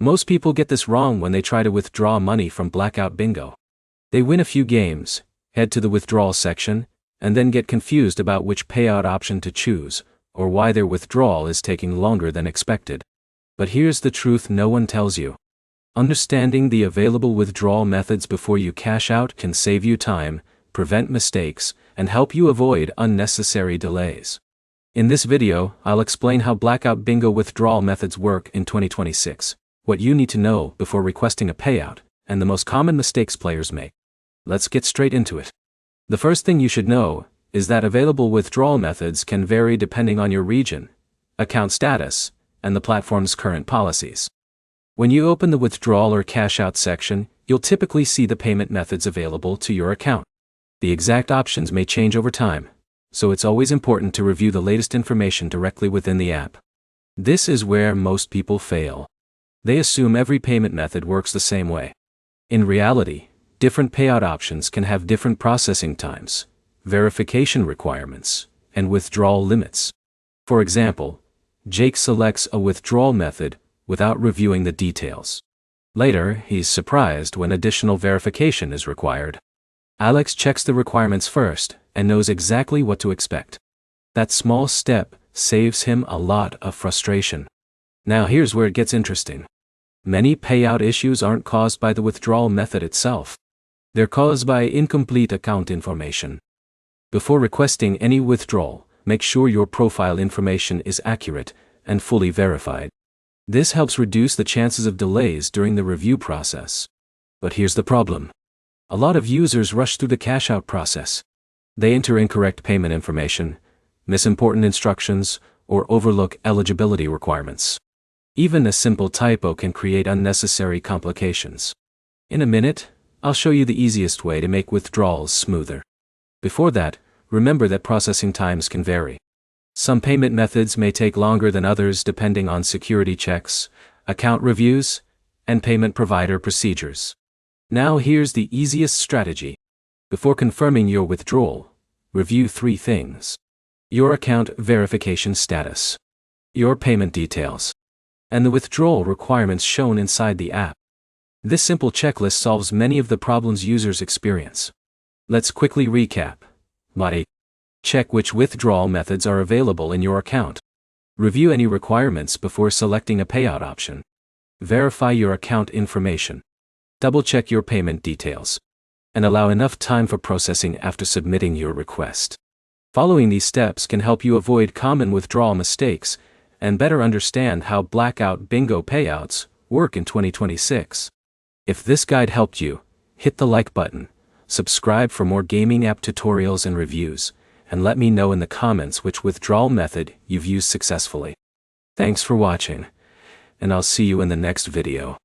Most people get this wrong when they try to withdraw money from Blackout Bingo. They win a few games, head to the withdrawal section, and then get confused about which payout option to choose, or why their withdrawal is taking longer than expected. But here's the truth no one tells you. Understanding the available withdrawal methods before you cash out can save you time, prevent mistakes, and help you avoid unnecessary delays. In this video, I'll explain how Blackout Bingo withdrawal methods work in 2026, what you need to know before requesting a payout, and the most common mistakes players make. Let's get straight into it. The first thing you should know is that available withdrawal methods can vary depending on your region, account status, and the platform's current policies. When you open the withdrawal or cash out section, you'll typically see the payment methods available to your account. The exact options may change over time, so it's always important to review the latest information directly within the app. This is where most people fail. They assume every payment method works the same way. In reality, different payout options can have different processing times, verification requirements, and withdrawal limits. For example, Jake selects a withdrawal method without reviewing the details. Later, he's surprised when additional verification is required. Alex checks the requirements first and knows exactly what to expect. That small step saves him a lot of frustration. Now here's where it gets interesting. Many payout issues aren't caused by the withdrawal method itself. They're caused by incomplete account information. Before requesting any withdrawal, make sure your profile information is accurate and fully verified. This helps reduce the chances of delays during the review process. But here's the problem. A lot of users rush through the cash-out process. They enter incorrect payment information, miss important instructions, or overlook eligibility requirements. Even a simple typo can create unnecessary complications. In a minute, I'll show you the easiest way to make withdrawals smoother. Before that, remember that processing times can vary. Some payment methods may take longer than others depending on security checks, account reviews, and payment provider procedures. Now here's the easiest strategy. Before confirming your withdrawal, review 3 things: your account verification status, your payment details, and the withdrawal requirements shown inside the app. This simple checklist solves many of the problems users experience. Let's quickly recap. 1. Check which withdrawal methods are available in your account. Review any requirements before selecting a payout option. Verify your account information. Double-check your payment details. And allow enough time for processing after submitting your request. Following these steps can help you avoid common withdrawal mistakes and better understand how Blackout Bingo payouts work in 2026. If this guide helped you, hit the like button, subscribe for more gaming app tutorials and reviews, and let me know in the comments which withdrawal method you've used successfully. Thanks for watching, and I'll see you in the next video.